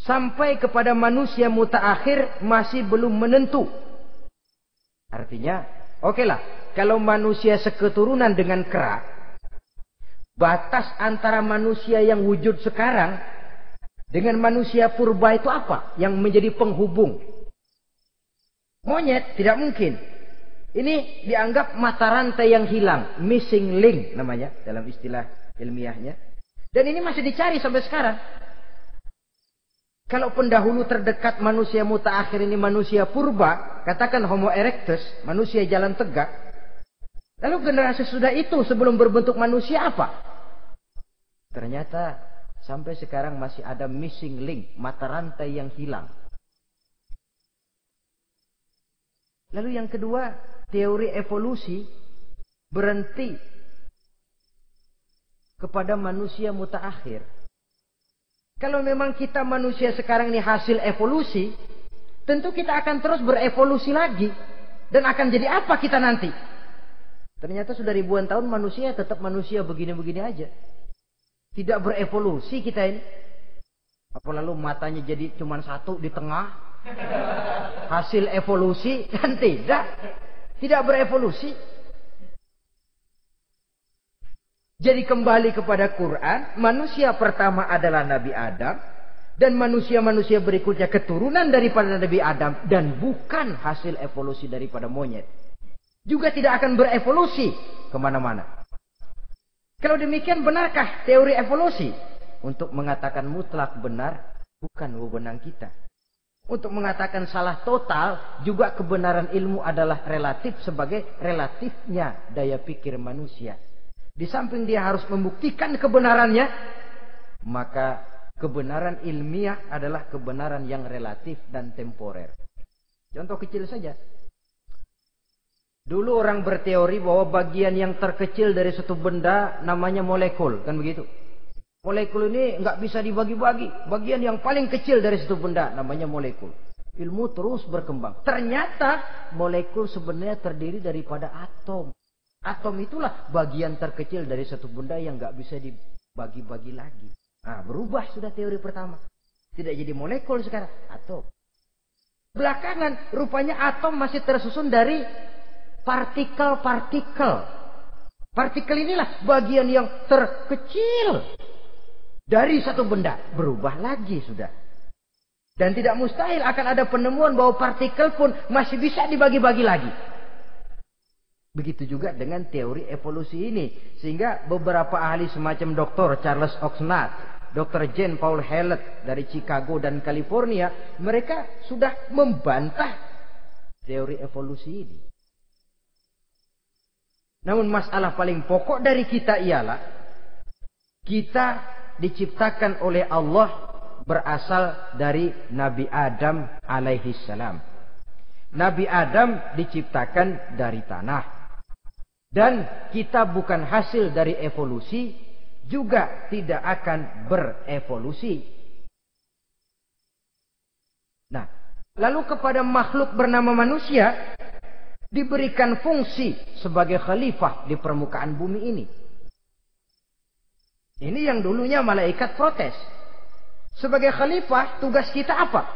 sampai kepada manusia mutaakhir masih belum menentu. Artinya, okelah, kalau manusia seketurunan dengan kera, batas antara manusia yang wujud sekarang dengan manusia purba itu apa? Yang menjadi penghubung. Monyet tidak mungkin. Ini dianggap mata rantai yang hilang, missing link namanya dalam istilah ilmiahnya. Dan ini masih dicari sampai sekarang. Kalau pendahulu terdekat manusia mutaakhir ini manusia purba, katakan Homo erectus, manusia jalan tegak. Lalu generasi sudah itu sebelum berbentuk manusia apa? Ternyata sampai sekarang masih ada missing link, mata rantai yang hilang. Lalu yang kedua, teori evolusi berhenti kepada manusia mutaakhir. Kalau memang kita manusia sekarang ini hasil evolusi, tentu kita akan terus berevolusi lagi. Dan akan jadi apa kita nanti? Ternyata sudah ribuan tahun manusia tetap manusia begini-begini aja. Tidak berevolusi kita ini. Apa lalu matanya jadi cuma satu di tengah? Hasil evolusi? Kan tidak. Tidak berevolusi. Jadi kembali kepada Quran, manusia pertama adalah Nabi Adam. Dan manusia-manusia berikutnya keturunan daripada Nabi Adam. Dan bukan hasil evolusi daripada monyet. Juga tidak akan berevolusi kemana-mana. Kalau demikian benarkah teori evolusi? Untuk mengatakan mutlak benar bukan wewenang kita. Untuk mengatakan salah total juga kebenaran ilmu adalah relatif sebagai relatifnya daya pikir manusia. Di samping dia harus membuktikan kebenarannya, maka kebenaran ilmiah adalah kebenaran yang relatif dan temporer. Contoh kecil saja. Dulu orang berteori bahwa bagian yang terkecil dari suatu benda namanya molekul, kan begitu? Molekul ini nggak bisa dibagi-bagi. Bagian yang paling kecil dari suatu benda namanya molekul. Ilmu terus berkembang. Ternyata molekul sebenarnya terdiri daripada atom. Atom itulah bagian terkecil dari suatu benda yang nggak bisa dibagi-bagi lagi. Nah, berubah sudah teori pertama. Tidak jadi molekul sekarang, atom. Belakangan rupanya atom masih tersusun dari partikel-partikel. Partikel inilah bagian yang terkecil dari satu benda. Berubah lagi sudah. Dan tidak mustahil akan ada penemuan bahwa partikel pun masih bisa dibagi-bagi lagi. Begitu juga dengan teori evolusi ini. Sehingga beberapa ahli semacam Dr. Charles Oxnard, Dr. Jane Paul Hallett dari Chicago dan California, mereka sudah membantah teori evolusi ini. Namun masalah paling pokok dari kita ialah kita diciptakan oleh Allah berasal dari Nabi Adam alaihi salam. Nabi Adam diciptakan dari tanah. Dan kita bukan hasil dari evolusi, juga tidak akan berevolusi. Nah, lalu kepada makhluk bernama manusia diberikan fungsi sebagai khalifah di permukaan bumi ini. Ini yang dulunya malaikat protes. Sebagai khalifah, tugas kita apa?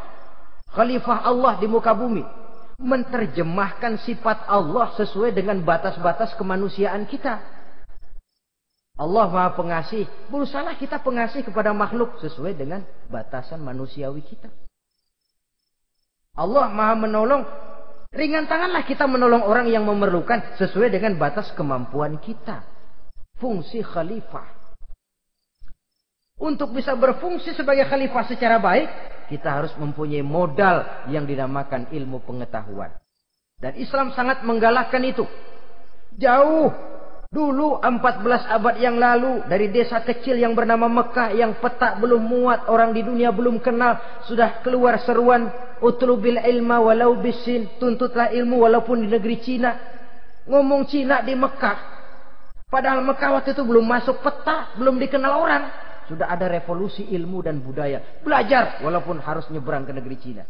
Khalifah Allah di muka bumi. Menerjemahkan sifat Allah sesuai dengan batas-batas kemanusiaan kita. Allah Maha Pengasih. Berusahalah kita pengasih kepada makhluk sesuai dengan batasan manusiawi kita. Allah Maha Menolong. Ringan tanganlah kita menolong orang yang memerlukan sesuai dengan batas kemampuan kita. Fungsi khalifah. Untuk bisa berfungsi sebagai khalifah secara baik, kita harus mempunyai modal yang dinamakan ilmu pengetahuan. Dan Islam sangat menggalakkan itu. Jauh dulu 14 abad yang lalu, dari desa kecil yang bernama Mekah yang peta belum muat, orang di dunia belum kenal, sudah keluar seruan utlubil ilma walau bisin, tuntutlah ilmu walaupun di negeri Cina. Ngomong Cina di Mekah. Padahal Mekah waktu itu belum masuk peta, belum dikenal orang. Sudah ada revolusi ilmu dan budaya. Belajar walaupun harus nyebrang ke negeri Cina.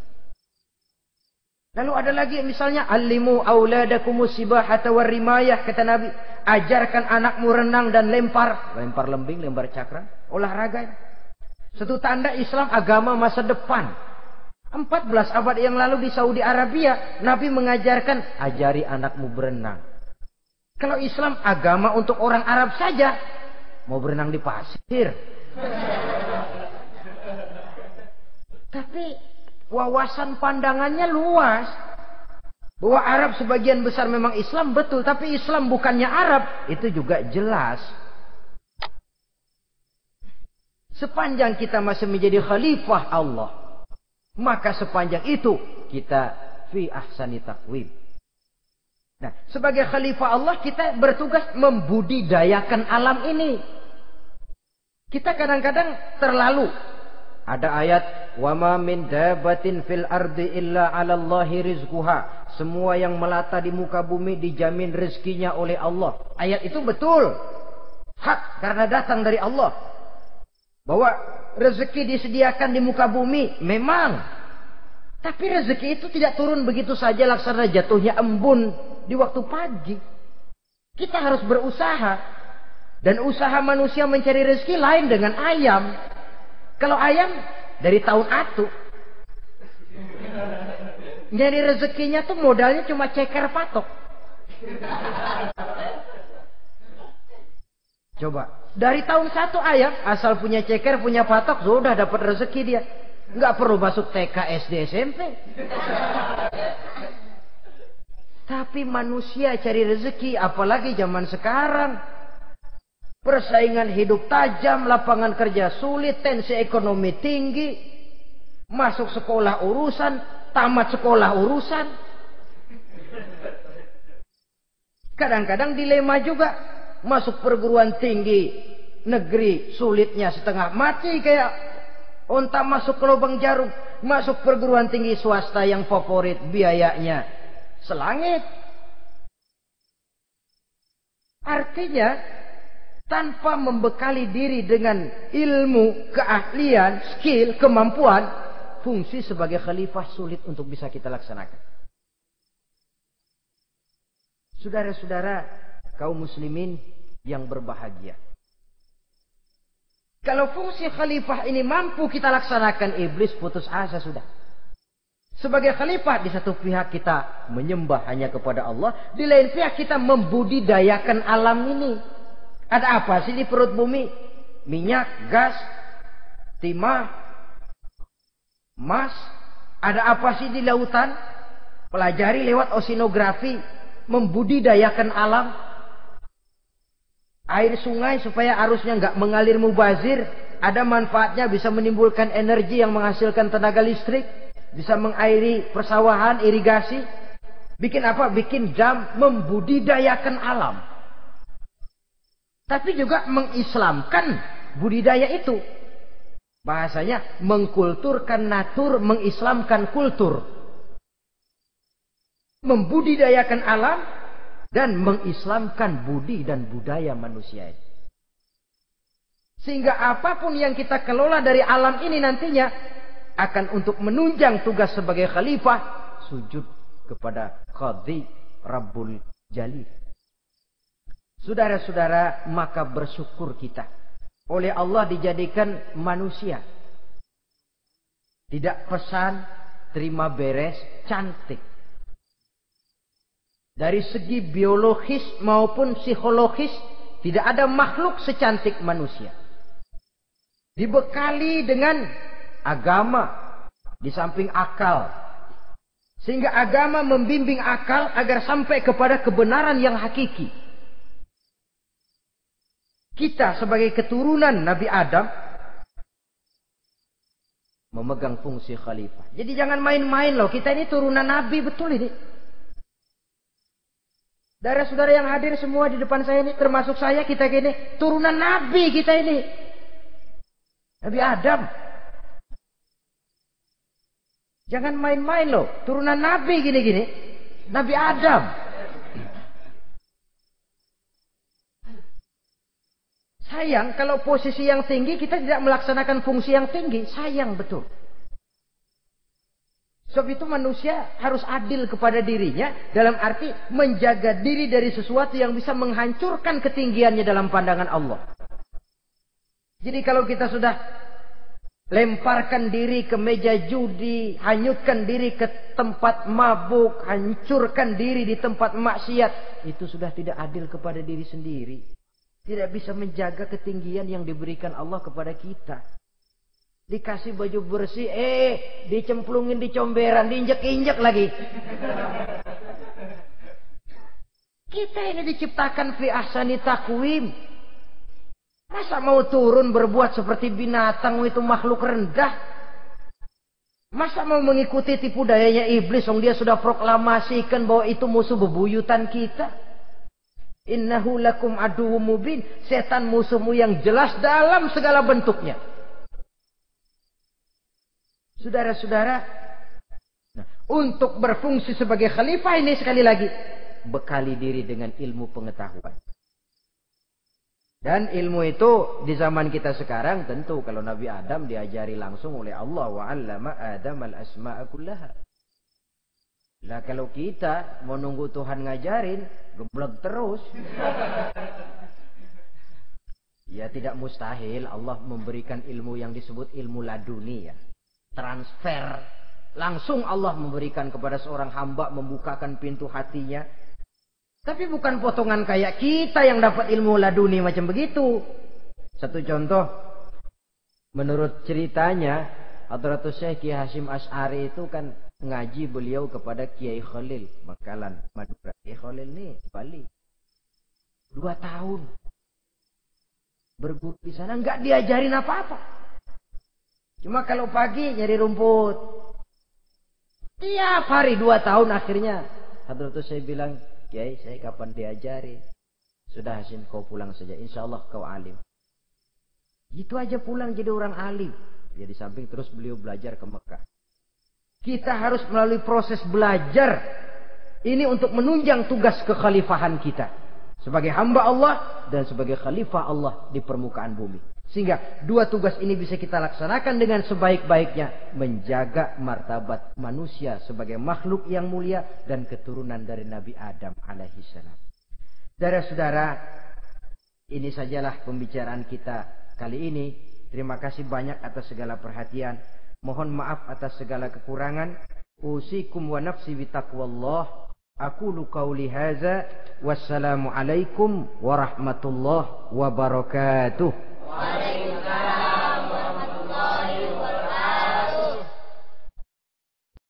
Lalu ada lagi misalnya alimu auladakumus sibahata warrimayah, kata Nabi, ajarkan anakmu renang dan lempar lembing, lempar cakra, olahraga. Satu tanda Islam agama masa depan. 14 abad yang lalu di Saudi Arabia, Nabi mengajarkan ajari anakmu berenang. Kalau Islam agama untuk orang Arab saja, mau berenang di pasir. Tapi wawasan pandangannya luas. Bahwa Arab sebagian besar memang Islam, betul. Tapi Islam bukannya Arab, itu juga jelas. Sepanjang kita masih menjadi khalifah Allah, maka sepanjang itu kita fi ahsani taqwim. Nah, sebagai khalifah Allah kita bertugas membudidayakan alam ini. Kita kadang-kadang terlalu. Ada ayat, wa ma min dabatin fil ardi illa 'ala Allahi rizquha. Semua yang melata di muka bumi dijamin rezekinya oleh Allah. Ayat itu betul. Hak karena datang dari Allah. Bahwa rezeki disediakan di muka bumi, memang. Tapi rezeki itu tidak turun begitu saja laksana jatuhnya embun di waktu pagi. Kita harus berusaha. Dan usaha manusia mencari rezeki lain dengan ayam. Kalau ayam dari tahun atu. Nyari rezekinya tuh modalnya cuma ceker patok. Coba. Dari tahun 1 ayam, asal punya ceker, punya patok, sudah dapat rezeki dia. Nggak perlu masuk TK, SD, SMP. Tapi manusia cari rezeki, apalagi zaman sekarang. Persaingan hidup tajam, lapangan kerja sulit, tensi ekonomi tinggi. Masuk sekolah urusan, tamat sekolah urusan. Kadang-kadang dilema juga. Masuk perguruan tinggi negeri sulitnya setengah mati kayak onta masuk ke lubang jarum. Masuk perguruan tinggi swasta yang favorit biayanya selangit. Artinya tanpa membekali diri dengan ilmu, keahlian, skill, kemampuan, fungsi sebagai khalifah sulit untuk bisa kita laksanakan. Saudara-saudara kaum muslimin yang berbahagia. Kalau fungsi khalifah ini mampu kita laksanakan, iblis putus asa sudah. Sebagai khalifah, di satu pihak kita menyembah hanya kepada Allah, di lain pihak kita membudidayakan alam ini. Ada apa sih di perut bumi? Minyak, gas, timah, emas. Ada apa sih di lautan? Pelajari lewat oceanografi, membudidayakan alam. Air sungai supaya arusnya nggak mengalir mubazir. Ada manfaatnya, bisa menimbulkan energi yang menghasilkan tenaga listrik. Bisa mengairi persawahan, irigasi. Bikin apa? Bikin dam, membudidayakan alam. Tapi juga mengislamkan budidaya itu. Bahasanya mengkulturkan natur, mengislamkan kultur. Membudidayakan alam dan mengislamkan budi dan budaya manusia. Sehingga apapun yang kita kelola dari alam ini nantinya akan untuk menunjang tugas sebagai khalifah, sujud kepada Qadhi Rabbul Jalil. Saudara-saudara, maka bersyukur kita. Oleh Allah dijadikan manusia. Tidak pesan, terima beres, cantik. Dari segi biologis maupun psikologis, tidak ada makhluk secantik manusia. Dibekali dengan agama, di samping akal. Sehingga agama membimbing akal agar sampai kepada kebenaran yang hakiki. Kita sebagai keturunan Nabi Adam memegang fungsi khalifah. Jadi jangan main-main loh. Kita ini turunan Nabi, betul ini. Saudara-saudara yang hadir semua di depan saya ini, termasuk saya, kita gini, turunan Nabi kita ini. Nabi Adam. Jangan main-main loh. Turunan Nabi gini-gini. Nabi Adam. Sayang kalau posisi yang tinggi kita tidak melaksanakan fungsi yang tinggi. Sayang betul. Sebab itu manusia harus adil kepada dirinya. Dalam arti menjaga diri dari sesuatu yang bisa menghancurkan ketinggiannya dalam pandangan Allah. Jadi kalau kita sudah lemparkan diri ke meja judi, hanyutkan diri ke tempat mabuk, hancurkan diri di tempat maksiat, itu sudah tidak adil kepada diri sendiri. Tidak bisa menjaga ketinggian yang diberikan Allah kepada kita. Dikasih baju bersih, dicemplungin di comberan, diinjek-injek lagi. Kita ini diciptakan fi ahsani taqwim. Masa mau turun berbuat seperti binatang, itu makhluk rendah? Masa mau mengikuti tipu dayanya iblis, dia sudah proklamasikan bahwa itu musuh bebuyutan kita? Innahu lakum aduwwum mubin. Setan musuhmu yang jelas dalam segala bentuknya. Saudara-saudara, untuk berfungsi sebagai khalifah ini sekali lagi, bekali diri dengan ilmu pengetahuan. Dan ilmu itu di zaman kita sekarang tentu kalau Nabi Adam diajari langsung oleh Allah, wa 'allama Adam al-asma'a kullaha. Lah kalau kita mau nunggu Tuhan ngajarin, geblek terus. Ya tidak mustahil Allah memberikan ilmu yang disebut ilmu laduni ya. Transfer. Langsung Allah memberikan kepada seorang hamba, membukakan pintu hatinya. Tapi bukan potongan kayak kita yang dapat ilmu laduni macam begitu. Satu contoh. Menurut ceritanya, Hadratus Syekh Kiai Hasyim Asy'ari itu kan ngaji beliau kepada Kiai Khalil Bangkalan, Madura. Kiai Khalil nih Bali. 2 tahun. Berguru di sana enggak diajarin apa-apa. Cuma kalau pagi nyari rumput. Tiap hari 2 tahun akhirnya Hadratus Syekh bilang, "Kiai, saya kapan diajari?" "Sudah Hasyim, kau pulang saja. Insyaallah kau alim." Gitu aja pulang jadi orang alim. Ya di samping terus beliau belajar ke Mekah. Kita harus melalui proses belajar ini untuk menunjang tugas kekhalifahan kita sebagai hamba Allah dan sebagai khalifah Allah di permukaan bumi. Sehingga 2 tugas ini bisa kita laksanakan dengan sebaik-baiknya, menjaga martabat manusia sebagai makhluk yang mulia dan keturunan dari Nabi Adam alaihi salam. Saudara-saudara, ini sajalah pembicaraan kita kali ini. Terima kasih banyak atas segala perhatian. Mohon maaf atas segala kekurangan. Usikum wa nafsi bitaqwallah. Aqulu qawli hadza. Wassalamu alaikum warahmatullahi wabarakatuh.